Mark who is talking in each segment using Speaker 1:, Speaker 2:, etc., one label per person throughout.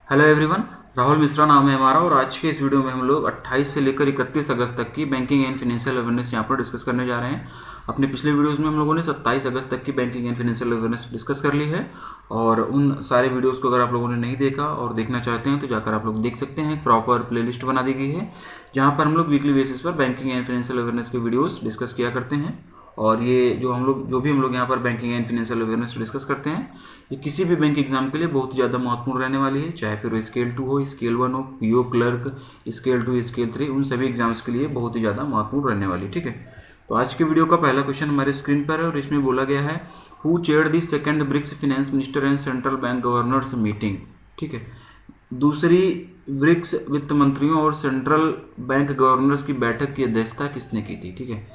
Speaker 1: Hello everyone, Rahul Mishra नाम है हमारा और आज के इस वीडियो में हम लोग 28 से लेकर 31 अगस्त तक की बैंकिंग एंड फाइनेंशियल अवेयरनेस यहाँ पर डिस्कस करने जा रहे हैं। अपने पिछले वीडियोस में हम लोगों ने 27 अगस्त तक की banking and financial awareness discuss कर ली है और उन सारे वीडियोस को अगर आप लोगों ने नहीं देखा और देखना चाहते हैं तो जाकर आप लोग देख सकते हैं। प्रॉपर प्लेलिस्ट बना दी गई है जहाँ पर हम लोग वीकली बेसिस पर बैंकिंग एंड फाइनेंशियल अवेयरनेस के वीडियोज़ डिस्कस किया करते हैं। और ये जो भी हम लोग यहाँ पर banking and financial awareness discuss करते हैं, ये किसी भी बैंक एग्जाम के लिए बहुत ही ज़्यादा महत्वपूर्ण रहने वाली है, चाहे फिर स्केल 2 हो, स्केल 1 हो, पीओ क्लर्क, स्केल 2, स्केल 3, उन सभी एग्जाम्स के लिए बहुत ही ज़्यादा महत्वपूर्ण रहने वाली है। ठीक है, तो आज के वीडियो का पहला क्वेश्चन हमारे स्क्रीन पर है और इसमें बोला गया है who chaired the second BRICS finance minister and central bank governors meeting. ठीक है, दूसरी ब्रिक्स वित्त मंत्रियों और सेंट्रल बैंक गवर्नर्स की बैठक की अध्यक्षता किसने की थी। ठीक है,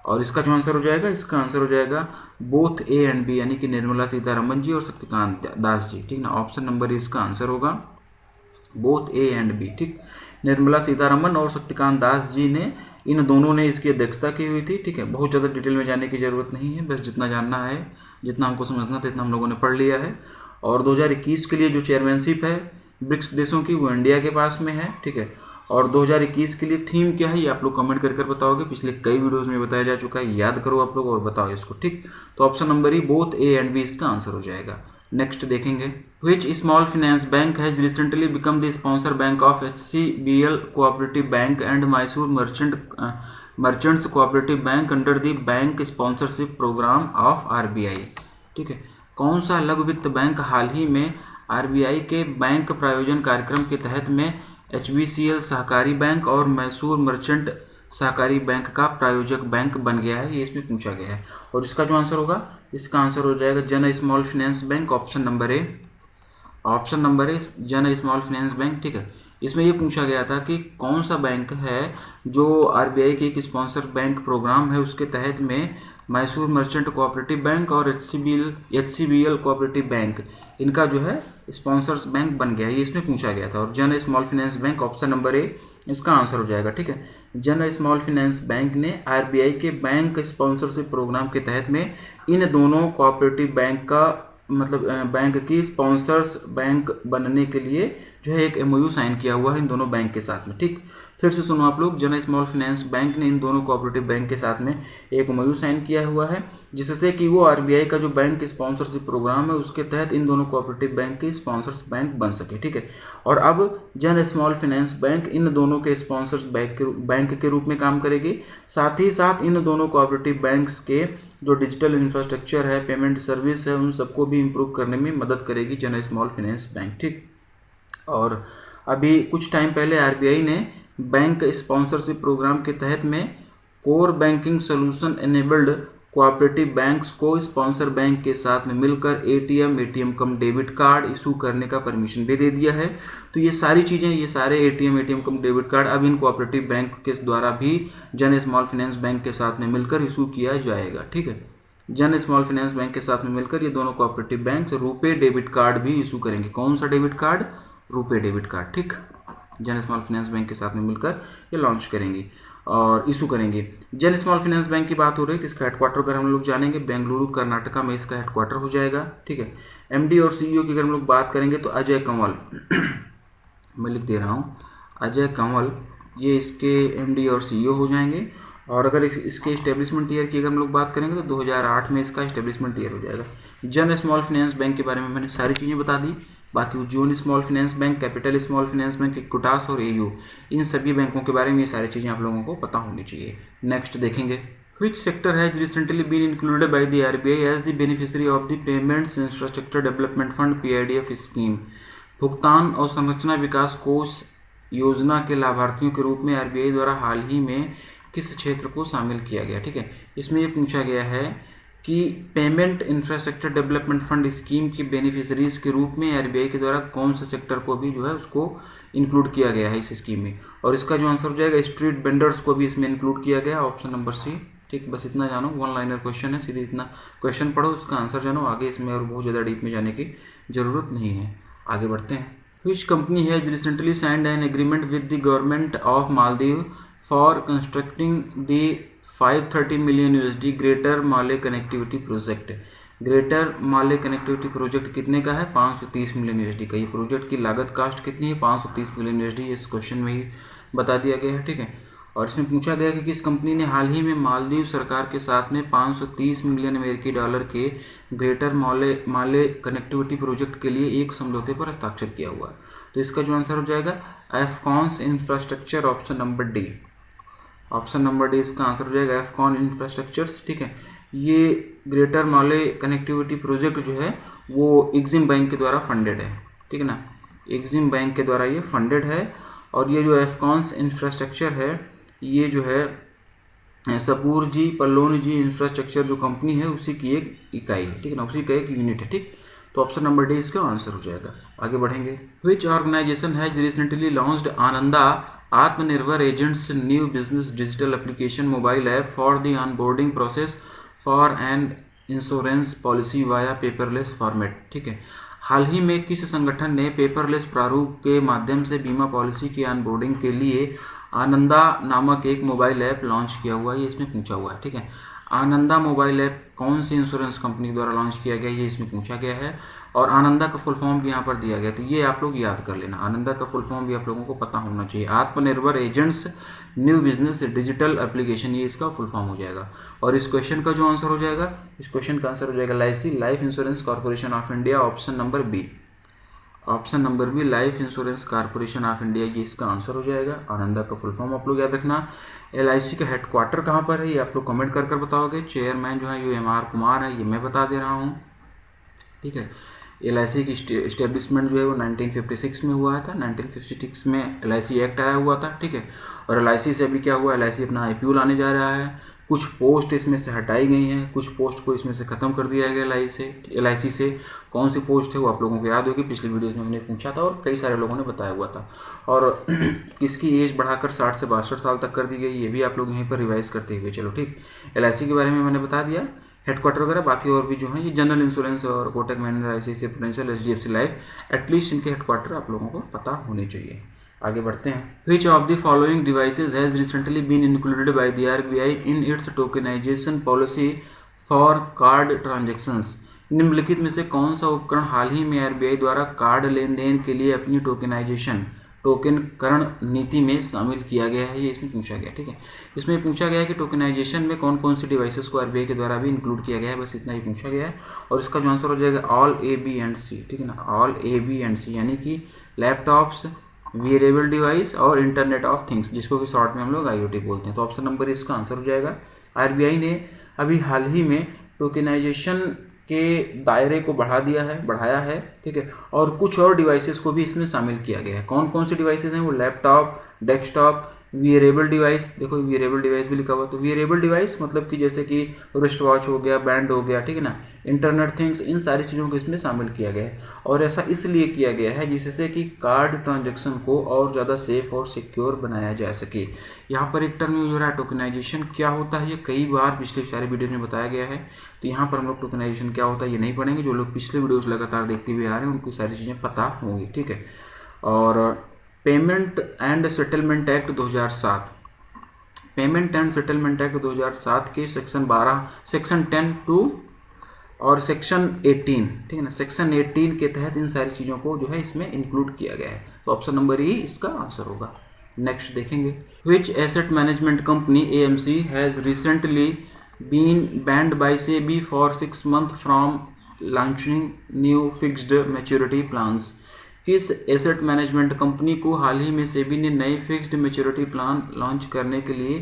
Speaker 1: और इसका जो आंसर हो जाएगा, इसका आंसर हो जाएगा बोथ ए एंड बी, यानी कि निर्मला सीतारमन जी और शक्तिकांत दास जी। ठीक ना, ऑप्शन नंबर इसका आंसर होगा बोथ ए एंड बी। ठीक, निर्मला सीतारमन और शक्तिकांत दास जी ने, इन दोनों ने इसकी अध्यक्षता की हुई थी। ठीक है, बहुत ज़्यादा डिटेल में जाने की ज़रूरत नहीं है, बस जितना जानना है, जितना हमको समझना था इतना हम लोगों ने पढ़ लिया है। और 2021 के लिए जो चेयरमैनशिप है ब्रिक्स देशों की, वो इंडिया के पास में है। ठीक है, और 2021 के लिए थीम क्या है ये आप लोग कमेंट कर बताओगे, पिछले कई वीडियोस में बताया जा चुका है, याद करो आप लोग और बताओ इसको। ठीक, तो ऑप्शन नंबर ही बोथ ए एंड बी इसका आंसर हो जाएगा। नेक्स्ट देखेंगे, which small finance bank has recently become the sponsor bank of HCBL cooperative bank and Mysore merchants cooperative bank under the bank sponsorship program of RBI। ठीक है, कौन सा लघु वित्त बैंक हाल ही में RBI के बैंक प्रायोजन कार्यक्रम के तहत में HBCL सहकारी बैंक और मैसूर मर्चेंट सहकारी बैंक का प्रायोजक बैंक बन गया है, ये इसमें पूछा गया है। और इसका जो आंसर होगा, इसका आंसर हो जाएगा जन small finance bank, option number A. Option number A जन स्मॉल फाइनेंस बैंक। ठीक है, इसमें ये पूछा गया था कि कौन सा बैंक है जो RBI के एक स्पॉन्सर बैंक प्रोग्राम है उसके तहत में मैसूर मर्चेंट कोऑपरेटिव बैंक और HCBL कोऑपरेटिव बैंक, इनका जो है स्पॉन्सर्स बैंक बन गया है, ये इसमें पूछा गया था। और जन small finance bank, option number A इसका आंसर हो जाएगा। ठीक है, जन स्मॉल फाइनेंस बैंक ने RBI के बैंक स्पॉन्सरशिप प्रोग्राम के तहत में इन दोनों कोऑपरेटिव बैंक का मतलब बैंक की स्पॉन्सर्स बैंक बनने के लिए जो है एक MOU साइन किया हुआ है इन दोनों बैंक के साथ में। ठीक, फिर से सुनो आप लोग, जन स्मॉल फाइनेंस बैंक ने इन दोनों कोऑपरेटिव बैंक के साथ में एक MOU साइन किया हुआ है जिससे कि वो RBI का जो बैंक स्पॉन्सरशिप प्रोग्राम है उसके तहत इन दोनों कोऑपरेटिव बैंक के स्पॉन्सर्स बैंक बन सके। ठीक है, और अब जन स्मॉल फाइनेंस बैंक इन दोनों के स्पॉन्सर्स बैंक के रूप में काम करेगी, साथ ही साथ इन दोनों कोऑपरेटिव बैंक्स के जो डिजिटल इंफ्रास्ट्रक्चर है, पेमेंट सर्विस है, उन सबको भी इम्प्रूव करने में मदद करेगी जन स्मॉल फाइनेंस बैंक। ठीक, और अभी कुछ टाइम पहले RBI ने बैंक स्पॉन्सरशिप प्रोग्राम के तहत में core banking solution enabled cooperative banks को स्पॉन्सर बैंक के साथ में मिलकर ATM कम डेबिट कार्ड इशू करने का परमिशन भी दे दिया है। तो ये सारी चीज़ें, ये सारे ATM कम डेबिट कार्ड अब इन कोऑपरेटिव बैंक के द्वारा भी जन स्मॉल फाइनेंस बैंक के साथ में मिलकर इशू किया जाएगा। ठीक है, जन स्मॉल फाइनेंस बैंक के साथ में मिलकर ये दोनों cooperative bank RuPay debit card भी इशू करेंगे। कौन सा debit card? RuPay debit card. ठीक, जन स्मॉल फाइनेंस बैंक के साथ में मिलकर ये लॉन्च करेंगे और इशू करेंगे। जन स्मॉल फाइनेंस बैंक की बात हो रही है तो इसका हेडक्वार्टर अगर हम लोग जानेंगे, बेंगलुरु कर्नाटका में इसका हेडक्वार्टर हो जाएगा। ठीक है, MD और CEO की अगर हम लोग बात करेंगे तो अजय कंवल मैं लिख दे रहा हूँ, अजय कंवल ये इसके MD और CEO हो जाएंगे। और अगर इसके इस्टेब्लिशमेंट ईयर की अगर हम लोग बात करेंगे तो 2008 में इसका इस्टेब्लिशमेंट ईयर हो जाएगा। जन स्मॉल फाइनेंस बैंक के बारे में मैंने सारी चीज़ें बता दी। बाकी Ujjivan small finance bank, capital small finance bank, Equitas और AU, इन सभी बैंकों के बारे में ये सारी चीज़ें आप लोगों को पता होनी चाहिए। नेक्स्ट देखेंगे, which sector has recently been included by the RBI as the beneficiary of the Payments Infrastructure Development Fund PIDF scheme। भुगतान और संरचना विकास कोष योजना के लाभार्थियों के रूप में RBI द्वारा हाल ही में किस क्षेत्र को शामिल किया गया। ठीक है, इसमें ये पूछा गया है कि payment infrastructure development fund scheme की बेनिफिशरीज के रूप में RBI के द्वारा कौन से सेक्टर को भी जो है उसको इंक्लूड किया गया है इस स्कीम में। और इसका जो आंसर हो जाएगा, स्ट्रीट वेंडर्स को भी इसमें इंक्लूड किया गया, ऑप्शन नंबर C। ठीक, बस इतना जानो, 1 लाइनर क्वेश्चन है, सीधे इतना क्वेश्चन पढ़ो, उसका आंसर जानो, आगे इसमें और बहुत ज़्यादा डीप में जाने की जरूरत नहीं है। आगे बढ़ते हैं, which company has recently signed an agreement with the government of Maldives for constructing the $530 million greater Male connectivity project. Greater Male connectivity project कितने का है? 530 मिलियन यूएसडी का। ये प्रोजेक्ट की लागत कास्ट कितनी है? 530 मिलियन यूएसडी। इस क्वेश्चन में ही बता दिया गया है, ठीक है। और इसमें पूछा गया कि किस कंपनी ने हाल ही में मालदीव सरकार के साथ में 530 मिलियन अमेरिकी डॉलर के ग्रेटर माले कनेक्टिविटी प्रोजेक्ट के लिए एक समझौते पर हस्ताक्षर किया हुआ है। तो इसका जो आंसर हो जाएगा Afcons infrastructure, option number D. Option number D इसका आंसर हो जाएगा एफकॉन इंफ्रास्ट्रक्चर्स, ठीक है। ये ग्रेटर माले कनेक्टिविटी प्रोजेक्ट जो है वो एग्जिम बैंक के द्वारा फंडेड है, ठीक है ना। एग्जिम बैंक के द्वारा ये फंडेड है। और ये जो एफकॉन्स इंफ्रास्ट्रक्चर है ये जो है सपूर जी पल्लोन जी इंफ्रास्ट्रक्चर जो कंपनी है उसी की एक इकाई है, ठीक है ना, उसी का एक यूनिट है, ठीक। तो ऑप्शन नंबर डी इसका आंसर हो जाएगा। आगे बढ़ेंगे। Which organisation has recently launched Ananda Atmanirbhar agents new business digital application mobile app for the onboarding process for an insurance policy via paperless format, ठीक है। हाल ही में किस संगठन ने पेपरलेस प्रारूप के माध्यम से बीमा पॉलिसी की ऑनबोर्डिंग के लिए आनंदा नामक एक मोबाइल ऐप लॉन्च किया हुआ है? ये इसमें पूछा हुआ है, ठीक है। आनंदा मोबाइल ऐप कौन सी इंश्योरेंस कंपनी द्वारा लॉन्च किया गया ये इसमें पूछा गया है। और आनंदा का फुल फॉर्म भी यहाँ पर दिया गया, तो ये आप लोग याद कर लेना। आनंदा का फुल फॉर्म भी आप लोगों को पता होना चाहिए। आत्मनिर्भर agents new business digital application, ये इसका फुल फॉर्म हो जाएगा। और इस क्वेश्चन का जो आंसर हो जाएगा, इस क्वेश्चन का आंसर हो जाएगा LIC life insurance corporation of India, option number B. Option number B life insurance corporation of India, ये इसका आंसर हो जाएगा। आनंदा का फुल फॉर्म आप लोग याद रखना। LIC का हेडक्वार्टर कहाँ पर है ये आप लोग कमेंट कर बताओगे। चेयरमैन जो है UMR कुमार है, ये मैं बता दे रहा हूँ, ठीक है। LIC की इस्टेब्लिशमेंट जो है वो 1956 में हुआ था। 1956 में LIC एक्ट आया हुआ था, ठीक है। और LIC से अभी क्या हुआ, LIC अपना IPO लाने जा रहा है। कुछ पोस्ट इसमें से हटाई गई हैं, कुछ पोस्ट को इसमें से ख़त्म कर दिया गया LIC से। कौन सी पोस्ट है वो आप लोगों को याद होगी, पिछली वीडियोस में हमने पूछा था और कई सारे लोगों ने बताया हुआ था। और किसकी एज बढ़ाकर 60 से 62 साल तक कर दी गई, ये भी आप लोग यहीं पर रिवाइज करते हुए चलो, ठीक। LIC के बारे में मैंने बता दिया, हेडक्वार्टर वगैरह। बाकी और भी जो है ये जनरल इंश्योरेंस और Kotak Mahindra, ICICI prudential, HDFC life, at least इनके हेडक्वार्टर आप लोगों को पता होने चाहिए। आगे बढ़ते हैं। Which of the following devices has recently been included by the RBI in its tokenisation policy for card transactions. निम्नलिखित में से कौन सा उपकरण हाल ही में RBI द्वारा कार्ड लेन देन के लिए अपनी टोकनकरण नीति में शामिल किया गया है? ये इसमें पूछा गया, ठीक है। इसमें पूछा गया है कि टोकनाइजेशन में कौन कौन सी डिवाइसेस को RBI के द्वारा भी इंक्लूड किया गया है, बस इतना ही पूछा गया है। और इसका जो आंसर हो जाएगा all A B and C, ठीक है ना। All A B and C यानी कि लैपटॉप्स, वेरिएबल डिवाइस और इंटरनेट ऑफ थिंग्स, जिसको कि शॉर्ट में हम लोग IoT बोलते हैं। तो ऑप्शन नंबर इसका आंसर हो जाएगा। RBI ने अभी हाल ही में टोकनाइजेशन के दायरे को बढ़ाया है, ठीक है। और कुछ और डिवाइसेस को भी इसमें शामिल किया गया है। कौन कौन सी डिवाइसेस हैं वो, लैपटॉप, डेस्कटॉप, वेरिएबल डिवाइस। देखो वेरिएबल डिवाइस भी लिखा हुआ, तो वेरिएबल डिवाइस मतलब कि जैसे कि रिस्ट वॉच हो गया, बैंड हो गया, ठीक है ना, इंटरनेट थिंग्स, इन सारी चीज़ों को इसमें शामिल किया गया है। और ऐसा इसलिए किया गया है जिससे कि कार्ड ट्रांजैक्शन को और ज़्यादा सेफ और सिक्योर बनाया जा सके। यहाँ पर एक टर्म यूज हो रहा है टोकनाइजेशन, क्या होता है ये कई बार पिछले सारे वीडियोज में बताया गया है। तो यहाँ पर हम लोग टोकनाइजेशन क्या होता है ये नहीं पढ़ेंगे। जो लोग पिछले वीडियोज़ लगातार देखते हुए आ रहे हैं उनको सारी चीज़ें पता होंगी, ठीक है। और payment and settlement act 2007, payment and settlement act 2007 के सेक्शन 12, सेक्शन 10(2) और सेक्शन 18, ठीक है ना, सेक्शन 18 के तहत इन सारी चीज़ों को जो है इसमें इंक्लूड किया गया है। तो ऑप्शन नंबर ई इसका आंसर होगा। नेक्स्ट देखेंगे। Which asset management company AMC has recently been banned by SEBI for 6 months from launching new fixed maturity plans. किस एसेट मैनेजमेंट कंपनी को हाल ही में SEBI ने नए फिक्स्ड मैच्योरिटी प्लान लॉन्च करने के लिए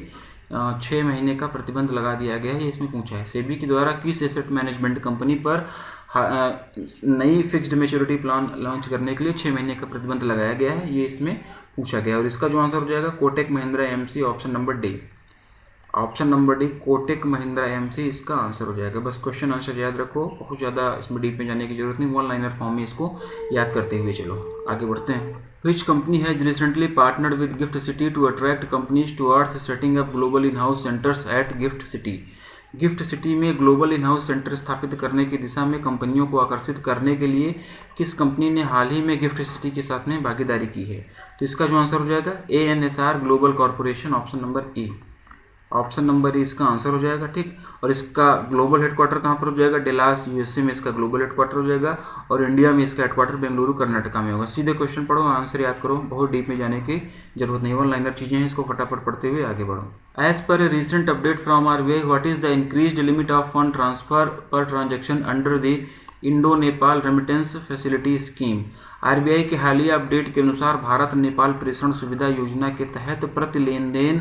Speaker 1: 6 महीने का प्रतिबंध लगा दिया गया है? ये इसमें पूछा है। SEBI के द्वारा किस एसेट मैनेजमेंट कंपनी पर नई फिक्स्ड मैच्योरिटी प्लान लॉन्च करने के लिए 6 महीने का प्रतिबंध लगाया गया है? ये इसमें पूछा गया। और इसका जो आंसर हो जाएगा Kotak Mahindra AMC, option number D. Option number D Kotak Mahindra AMC इसका आंसर हो जाएगा। बस क्वेश्चन आंसर याद रखो, बहुत ज़्यादा इसमें डीप में जाने की जरूरत नहीं, वन लाइनर फॉर्म में इसको याद करते हुए चलो आगे बढ़ते हैं। Which company has recently partnered with GIFT City to attract companies towards setting up global in house centres at GIFT City. GIFT City में ग्लोबल इन हाउस सेंटर स्थापित करने की दिशा में कंपनियों को आकर्षित करने के लिए किस कंपनी ने हाल ही में गिफ्ट सिटी के साथ में भागीदारी की है? तो इसका जो आंसर हो जाएगा ANSR global corporation, option number ई। ऑप्शन नंबर ई इसका आंसर हो जाएगा, ठीक। और इसका ग्लोबल हेडक्वार्टर कहाँ पर हो जाएगा, डेलास यूएसए में इसका ग्लोबल हेडक्वार्टर हो जाएगा, और इंडिया में इसका हेडक्वार्टर बेंगलुरु कर्नाटका में होगा। सीधे क्वेश्चन पढ़ो, आंसर याद करो, बहुत डीप में जाने की जरूरत नहीं, वन लाइनर चीज़ें हैं, इसको फटाफट पढ़ते हुए आगे बढ़ो। As per a recent update from RBI, what is the increased limit of fund transfer per transaction under the Indo Nepal remittance facility scheme. RBI के हालिया अपडेट के अनुसार भारत नेपाल प्रेषण सुविधा योजना के तहत प्रति लेन देन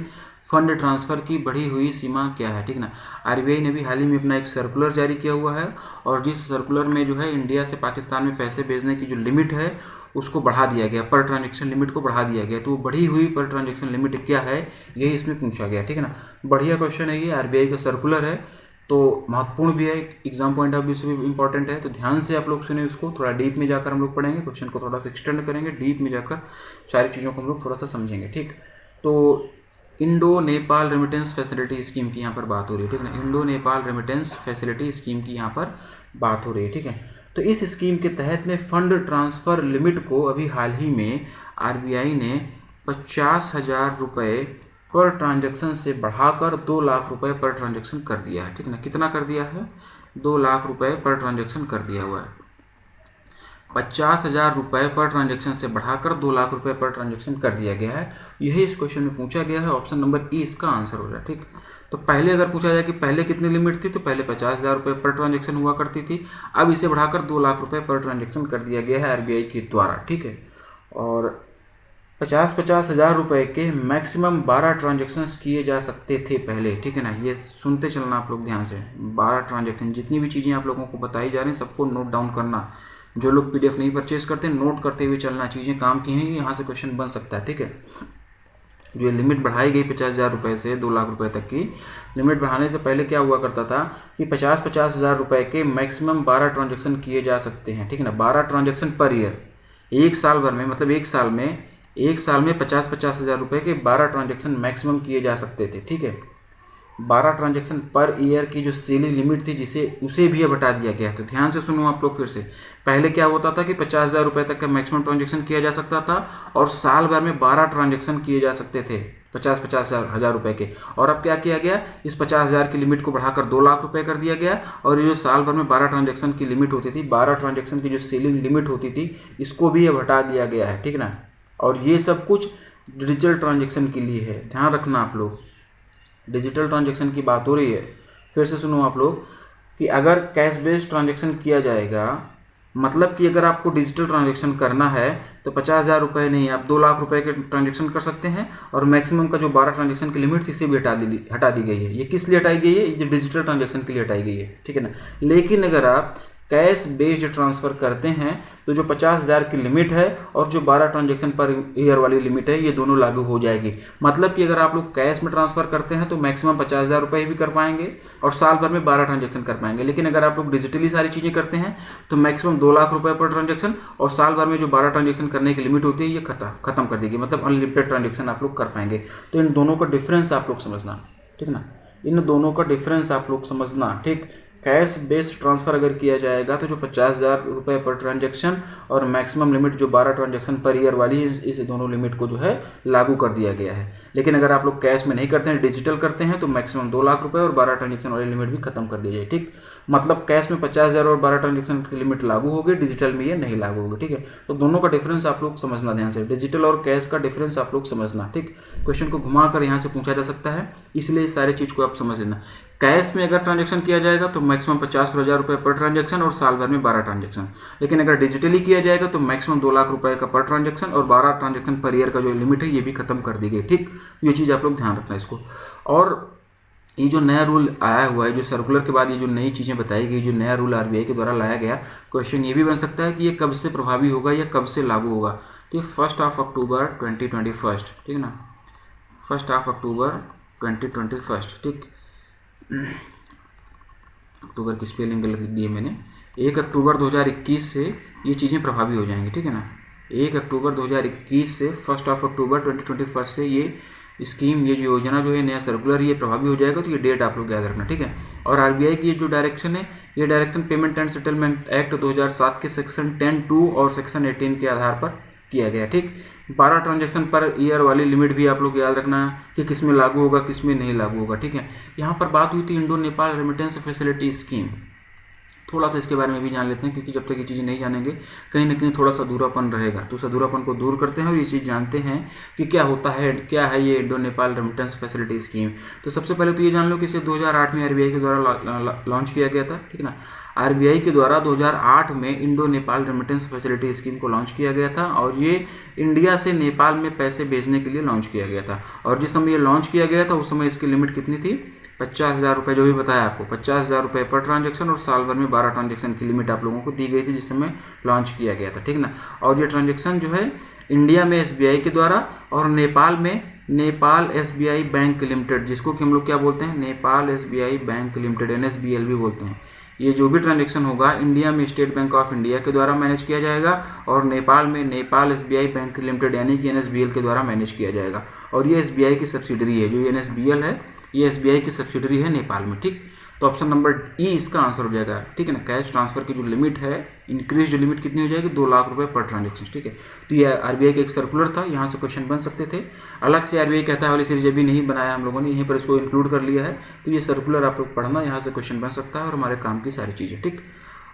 Speaker 1: फंड ट्रांसफर की बढ़ी हुई सीमा क्या है, ठीक ना। आरबीआई ने भी हाल ही में अपना एक सर्कुलर जारी किया हुआ है, और जिस सर्कुलर में जो है इंडिया से पाकिस्तान में पैसे भेजने की जो लिमिट है उसको बढ़ा दिया गया, पर ट्रांजेक्शन लिमिट को बढ़ा दिया गया। तो वो बढ़ी हुई पर ट्रांजेक्शन लिमिट क्या है, यही इसमें पूछा गया, ठीक है ना। बढ़िया क्वेश्चन है ये, आरबीआई का सर्कुलर है, तो महत्वपूर्ण भी है, एग्जाम पॉइंट ऑफ व्यू से भी इंपॉर्टेंट है। तो ध्यान से आप लोग सुने उसको, थोड़ा डीप में जाकर हम लोग पढ़ेंगे, क्वेश्चन को थोड़ा सा एक्सटेंड करेंगे, डीप में जाकर सारी चीज़ों को हम लोग थोड़ा सा समझेंगे, ठीक। तो Indo Nepal remittance facility scheme की यहाँ पर बात हो रही है, ठीक है ना। Indo Nepal remittance facility scheme की यहाँ पर बात हो रही है, ठीक है। तो इस स्कीम के तहत में फंड ट्रांसफ़र लिमिट को अभी हाल ही में आरबीआई ने 50,000 रुपये पर ट्रांजैक्शन से बढ़ाकर 2 लाख रुपए पर ट्रांजैक्शन कर दिया है, ठीक है ना। कितना कर दिया है, 2 लाख रुपए पर ट्रांजैक्शन कर दिया हुआ है। 50,000 रुपये पर ट्रांजैक्शन से बढ़ाकर 2 लाख रुपए पर ट्रांजैक्शन कर दिया गया है। यही इस क्वेश्चन में पूछा गया है, ऑप्शन नंबर ई इसका आंसर हो जाए, ठीक। तो पहले अगर पूछा जाए कि पहले कितनी लिमिट थी, तो पहले 50,000 रुपये पर ट्रांजैक्शन हुआ करती थी, अब इसे बढ़ाकर 2 लाख रुपये पर ट्रांजैक्शन कर दिया गया है आरबीआई के द्वारा, ठीक है। और 50,000 रुपये के मैक्सिमम 12 ट्रांजेक्शन्स किए जा सकते थे पहले, ठीक है ना। ये सुनते चलना आप लोग ध्यान से, 12 ट्रांजेक्शन, जितनी भी चीज़ें आप लोगों को बताई जा रही हैं सबको नोट डाउन करना। जो लोग पीडीएफ नहीं परचेज करते, नोट करते हुए चलना, चीज़ें काम की हैं, यहाँ से क्वेश्चन बन सकता है, ठीक है। जो ये लिमिट बढ़ाई गई 50,000 रुपये से 2 लाख रुपए तक की, लिमिट बढ़ाने से पहले क्या हुआ करता था कि 50,000 रुपये के मैक्सिमम 12 ट्रांजेक्शन किए जा सकते हैं, ठीक है ना। 12 ट्रांजेक्शन पर ईयर, एक साल भर में, मतलब एक साल में 50,000 रुपये के 12 ट्रांजेक्शन मैक्सिमम किए जा सकते थे, ठीक है। 12 ट्रांजेक्शन पर ईयर की जो सीलिंग लिमिट थी उसे भी अब हटा दिया गया। तो ध्यान से सुनो आप लोग फिर से, पहले क्या होता था कि 50,000 रुपये तक का मैक्सिमम ट्रांजेक्शन किया जा सकता था, और साल भर में 12 ट्रांजेक्शन किए जा सकते थे 50,000 रुपये के। और अब क्या किया गया, इस 50,000 की लिमिट को बढ़ाकर 2 लाख रुपये कर दिया गया, और ये जो साल भर में 12 ट्रांजेक्शन की लिमिट होती थी, 12 ट्रांजेक्शन की जो सीलिंग लिमिट होती थी, इसको भी अब हटा दिया गया है, ठीक ना। और ये सब कुछ डिजिटल ट्रांजेक्शन के लिए है, ध्यान रखना आप लोग, डिजिटल ट्रांजेक्शन की बात हो रही है। फिर से सुनो आप लोग कि अगर कैश बेस्ड ट्रांजेक्शन किया जाएगा, मतलब कि अगर आपको डिजिटल ट्रांजेक्शन करना है तो 50,000 रुपये नहीं, आप 2 लाख रुपए के ट्रांजेक्शन कर सकते हैं, और मैक्सिमम का जो 12 ट्रांजेक्शन की लिमिट थी इसे भी हटा दी गई है। ये किस लिए हटाई गई है, ये डिजिटल ट्रांजेक्शन के लिए हटाई गई है, ठीक है ना। लेकिन अगर आप कैश बेस्ड ट्रांसफ़र करते हैं तो जो 50,000 की लिमिट है और जो 12 ट्रांजेक्शन पर ईयर वाली लिमिट है, ये दोनों लागू हो जाएगी। मतलब कि अगर आप लोग कैश में ट्रांसफ़र करते हैं तो मैक्सिमम 50,000 रुपये भी कर पाएंगे और साल भर में 12 ट्रांजेक्शन कर पाएंगे। लेकिन अगर आप लोग डिजिटली सारी चीज़ें करते हैं तो मैक्सिमम 2 लाख रुपये पर ट्रांजेक्शन, और साल भर में जो 12 ट्रांजेक्शन करने की लिमिट होती है ये खत्म कर देगी, मतलब अनलिमिटेड ट्रांजेक्शन आप लोग कर पाएंगे। तो इन दोनों का डिफरेंस आप लोग समझना, ठीक ना, इन दोनों का डिफरेंस आप लोग समझना, ठीक। कैश बेस्ड ट्रांसफ़र अगर किया जाएगा तो जो 50,000 रुपये पर ट्रांजैक्शन और मैक्सिमम लिमिट जो 12 ट्रांजैक्शन पर ईयर वाली है, इस दोनों लिमिट को जो है लागू कर दिया गया है। लेकिन अगर आप लोग कैश में नहीं करते हैं, डिजिटल करते हैं, तो मैक्सिमम 2 लाख रुपये और 12 ट्रांजैक्शन वाली लिमिट भी खत्म कर दी जाए, ठीक। मतलब कैश में 50,000 और 12 ट्रांजैक्शन की लिमिट लागू होगी, डिजिटल में ये नहीं लागू होगी, ठीक है। तो दोनों का डिफरेंस आप लोग समझना ध्यान से, डिजिटल और कैश का डिफरेंस आप लोग समझना, ठीक। क्वेश्चन को घुमाकर यहाँ से पूछा जा सकता है, इसलिए सारी चीज़ को आप समझ लेना। कैश में अगर ट्रांजैक्शन किया जाएगा तो मैक्सिमम 50,000 रुपये पर ट्रांजैक्शन और साल भर में 12 ट्रांजैक्शन। लेकिन अगर डिजिटली किया जाएगा तो मैक्सिमम 2 लाख रुपये का पर ट्रांजैक्शन और 12 ट्रांजैक्शन पर ईयर का जो लिमिट है ये भी खत्म कर दी गई, ठीक। ये चीज़ आप लोग ध्यान रखना इसको। और ये जो नया रूल आया हुआ है, जो सर्कुलर के बाद ये जो नई चीज़ें बताई गई, जो नया रूल आरबीआई के द्वारा लाया गया, क्वेश्चन ये भी बन सकता है कि ये कब से प्रभावी होगा या कब से लागू होगा। तो ये 1 अक्टूबर 2021, ठीक है ना, 1 अक्टूबर 2021, ठीक। अक्टूबर की स्पेलिंग गलत लिख दी है मैंने। 1 अक्टूबर 2021 से ये चीज़ें प्रभावी हो जाएंगी, ठीक है ना। 1 अक्टूबर 2021 से 1 अक्टूबर 2021 से ये स्कीम, ये जो योजना जो है, नया सर्कुलर ये प्रभावी हो जाएगा। तो ये डेट आप लोग याद रखना, ठीक है। और आरबीआई की ये जो डायरेक्शन है, ये direction payment and settlement act 2007 के सेक्शन 10(2) और सेक्शन 18 के आधार पर किया गया, ठीक। 12 ट्रांजैक्शन पर ईयर वाली लिमिट भी आप लोग याद रखना कि किस में लागू होगा, किस में नहीं लागू होगा, ठीक है। यहाँ पर बात हुई थी Indo Nepal remittance facility scheme, थोड़ा सा इसके बारे में भी जान लेते हैं, क्योंकि जब तक ये चीज़ें नहीं जानेंगे कहीं ना कहीं थोड़ा सा अधूरापन रहेगा। तो उस अधूरापन को दूर करते हैं और ये चीज़ जानते हैं कि क्या होता है, क्या है ये Indo Nepal remittance facility scheme. तो सबसे पहले तो ये जान लो कि इसे 2008 में आरबीआई के द्वारा लॉन्च किया गया था, ठीक है ना। आरबीआई के द्वारा 2008 में Indo Nepal remittance facility scheme को लॉन्च किया गया था और ये इंडिया से नेपाल में पैसे भेजने के लिए लॉन्च किया गया था। और जिस समय ये लॉन्च किया गया था उस समय इसकी लिमिट कितनी थी, 50,000 रुपये, जो भी बताया आपको 50,000 रुपये पर ट्रांजैक्शन, और साल भर में 12 ट्रांजैक्शन की लिमिट आप लोगों को दी गई थी जिस समय लॉन्च किया गया था, ठीक ना। और ये ट्रांजैक्शन जो है इंडिया में एसबीआई के द्वारा और नेपाल में नेपाल एसबीआई बैंक लिमिटेड, जिसको कि हम लोग क्या बोलते हैं, नेपाल एसबीआई बैंक लिमिटेड, एनएसबीएल भी बोलते हैं। ये जो भी ट्रांजैक्शन होगा इंडिया में स्टेट बैंक ऑफ इंडिया के द्वारा मैनेज किया जाएगा और नेपाल में नेपाल एसबीआई बैंक लिमिटेड यानी कि एनएसबीएल के द्वारा मैनेज किया जाएगा। और ये एसबीआई की सब्सिडरी है, जो एनएसबीएल है ये एसबीआई की सब्सिडरी है नेपाल में, ठीक। तो ऑप्शन नंबर ई इसका आंसर हो जाएगा, ठीक है ना। कैश ट्रांसफर की जो लिमिट है, इंक्रीज लिमिट कितनी हो जाएगी, 2 लाख रुपए पर ट्रांजेक्शन, ठीक है। तो ये आरबीआई का एक सर्कुलर था, यहाँ से क्वेश्चन बन सकते थे। अलग से आरबीआई कहता है वाली सीरीज अभी नहीं बनाया हम लोगों ने, यहीं पर इसको इंक्लूड कर लिया है। तो ये सर्कुलर आप लोग पढ़ना, यहाँ से क्वेश्चन बन सकता है और हमारे काम की सारी चीज़ें, ठीक।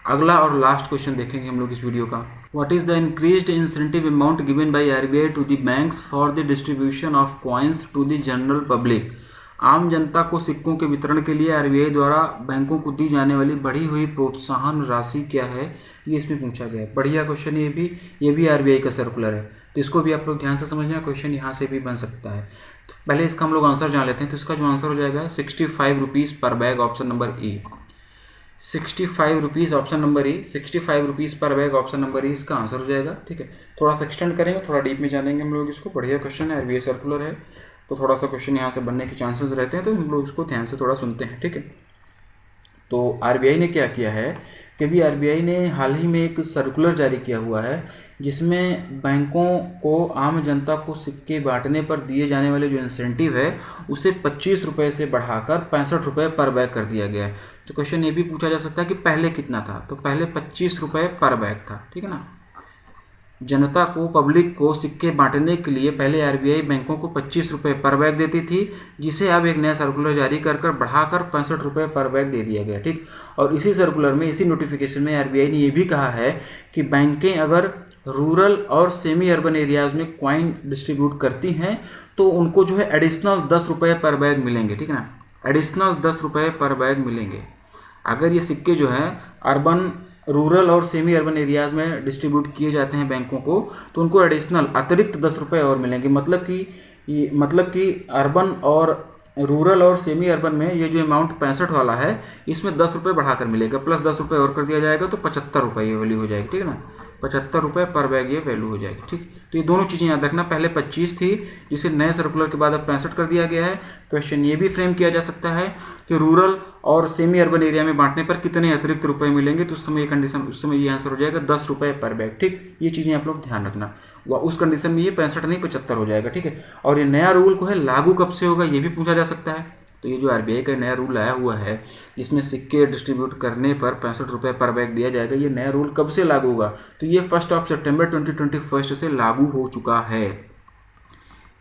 Speaker 1: अगला और लास्ट क्वेश्चन देखेंगे हम लोग इस वीडियो का। What is the increased incentive amount given by RBI to the banks for the distribution of coins to the general public. आम जनता को सिक्कों के वितरण के लिए आरबीआई द्वारा बैंकों को दी जाने वाली बढ़ी हुई प्रोत्साहन राशि क्या है, ये इसमें पूछा गया है। बढ़िया क्वेश्चन, ये भी आरबीआई का सर्कुलर है, तो इसको भी आप लोग ध्यान से समझना, क्वेश्चन यहाँ से भी बन सकता है। तो पहले इसका हम लोग आंसर जान लेते हैं। तो इसका जो आंसर हो जाएगा 65 रुपीज़ पर बैग, ऑप्शन नंबर ई। 65 रुपीज़ ऑप्शन नंबर ई, 65 रुपीज़ पर बैग ऑप्शन नंबर ई इसका आंसर हो जाएगा, ठीक है। थोड़ा सा एक्सटेंड करेंगे, थोड़ा डीप में जानेंगे हम लोग इसको। बढ़िया क्वेश्चन है, आरबीआई सर्कुलर है, तो थोड़ा सा क्वेश्चन यहाँ से बनने के चांसेस रहते हैं, तो हम लोग इसको ध्यान से थोड़ा सुनते हैं, ठीक है। तो आरबीआई ने क्या किया है कि अभी आरबीआई ने हाल ही में एक सर्कुलर जारी किया हुआ है जिसमें बैंकों को आम जनता को सिक्के बांटने पर दिए जाने वाले जो इंसेंटिव है उसे 25 रुपये से बढ़ाकर 65 रुपये पर बैग कर दिया गया है। तो क्वेश्चन ये भी पूछा जा सकता है कि पहले कितना था, तो पहले 25 रुपये पर बैग था, ठीक है ना। जनता को, पब्लिक को सिक्के बांटने के लिए पहले आरबीआई बैंकों को 25 रुपये पर बैग देती थी, जिसे अब एक नया सर्कुलर जारी कर बढ़ाकर 65 रुपये पर बैग दे दिया गया, ठीक। और इसी सर्कुलर में, इसी नोटिफिकेशन में आरबीआई ने यह भी कहा है कि बैंकें अगर रूरल और सेमी अर्बन एरियाज में कॉइन डिस्ट्रीब्यूट करती हैं तो उनको जो है एडिशनल 10 रुपये पर बैग मिलेंगे, ठीक है ना। एडिशनल 10 रुपये पर बैग मिलेंगे अगर ये सिक्के जो हैं अर्बन, रूरल और सेमी अर्बन एरियाज़ में डिस्ट्रीब्यूट किए जाते हैं बैंकों को, तो उनको एडिशनल अतिरिक्त 10 रुपये और मिलेंगे। मतलब कि अर्बन और रूरल और सेमी अर्बन में ये जो अमाउंट 65 वाला है इसमें 10 रुपये बढ़ाकर मिलेगा, प्लस 10 रुपये और कर दिया जाएगा, तो 75 रुपये ये वैल्यू हो जाएगी, ठीक है ना। 75 रुपये पर बैग ये वैल्यू हो जाएगी, ठीक। तो ये दोनों चीज़ें याद रखना, पहले 25 थी जिसे नए सर्कुलर के बाद अब 65 कर दिया गया है। क्वेश्चन ये भी फ्रेम किया जा सकता है कि रूरल और सेमी अर्बन एरिया में बांटने पर कितने अतिरिक्त रुपए मिलेंगे, तो उस समय ये कंडीशन, उस समय ये आंसर हो जाएगा 10 रुपये पर बैग, ठीक। ये चीज़ें आप लोग ध्यान रखना, उस कंडीशन में ये 65 नहीं 75 हो जाएगा, ठीक है। और ये नया रूल को है लागू कब से होगा ये भी पूछा जा सकता है। तो ये जो आरबीआई का नया रूल आया हुआ है जिसमें सिक्के डिस्ट्रीब्यूट करने पर 65 रुपये पर बैग दिया जाएगा, ये नया रूल कब से लागू होगा, तो ये 1 सितंबर 2021 से लागू हो चुका है।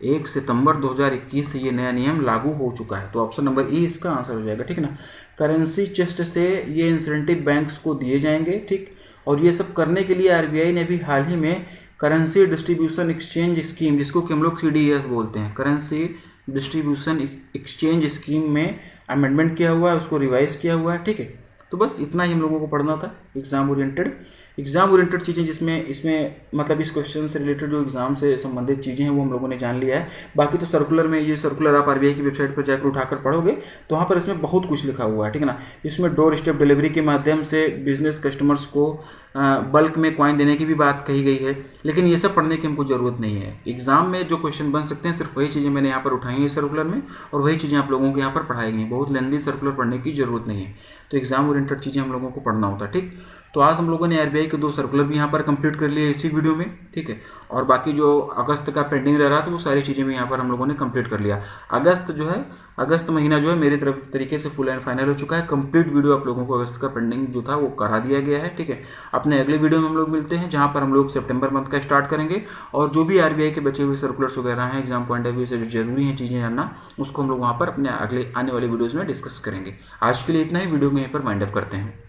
Speaker 1: 1 सितंबर 2021 से ये नया नियम लागू हो चुका है। तो ऑप्शन नंबर ई इसका आंसर हो जाएगा, ठीक है ना। करेंसी चेस्ट से ये इंसेंटिव बैंक्स को दिए जाएंगे, ठीक। और ये सब करने के लिए आरबीआई ने भी हाल ही में करेंसी डिस्ट्रीब्यूशन एक्सचेंज स्कीम, जिसको कि हम लोग CDS बोलते हैं, करेंसी डिस्ट्रीब्यूशन एक्सचेंज स्कीम में अमेंडमेंट किया हुआ है, उसको रिवाइज किया हुआ है, ठीक है। तो बस इतना ही हम लोगों को पढ़ना था एग्जाम ओरिएंटेड चीज़ें, जिसमें इसमें मतलब इस क्वेश्चन से रिलेटेड जो एग्जाम से संबंधित चीज़ें हैं वो हम लोगों ने जान लिया है। बाकी तो सर्कुलर में, ये सर्कुलर आप आरबीआई की वेबसाइट पर जाकर उठाकर पढ़ोगे तो वहाँ पर इसमें बहुत कुछ लिखा हुआ है, ठीक है ना। इसमें डोर स्टेप डिलीवरी के माध्यम से बिजनेस कस्टमर्स को बल्क में कॉइन देने की भी बात कही गई है, लेकिन ये सब पढ़ने की हमको ज़रूरत नहीं है। एग्जाम में जो क्वेश्चन बन सकते हैं सिर्फ वही चीज़ें मैंने यहाँ पर उठाई हैं इस सर्कुलर में, और वही चीज़ें आप लोगों को यहाँ पर पढ़ाई गई हैं। बहुत लेंथी सर्कुलर पढ़ने की ज़रूरत नहीं है, तो एग्जाम ओरिएंटेड चीज़ें हम लोगों को पढ़ना होता है, ठीक। तो आज हम लोगों ने आरबीआई के 2 सर्कुलर भी यहाँ पर कंप्लीट कर लिए इसी वीडियो में, ठीक है। और बाकी जो अगस्त का पेंडिंग रह रहा था वो सारी चीज़ें भी यहाँ पर हम लोगों ने कंप्लीट कर लिया। अगस्त महीना जो है मेरी तरफ तरीके से फुल एंड फाइनल हो चुका है। कंप्लीट वीडियो आप लोगों को अगस्त का पेंडिंग जो था वो करा दिया गया है, ठीक है। अपने अगले वीडियो में हम लोग मिलते हैं जहाँ पर हम लोग सितंबर मंथ का स्टार्ट करेंगे और जो भी आरबीआई के बचे हुए सर्कुलर्स वगैरह हैं एग्जाम पॉइंट ऑफ व्यू से जो जरूरी हैं चीज़ें जानना, उसको हम लोग वहाँ पर अपने अगले आने वाले वीडियोज़ में डिस्कस करेंगे। आज के लिए इतना ही, वीडियो को यहीं पर वाइंड अप करते हैं।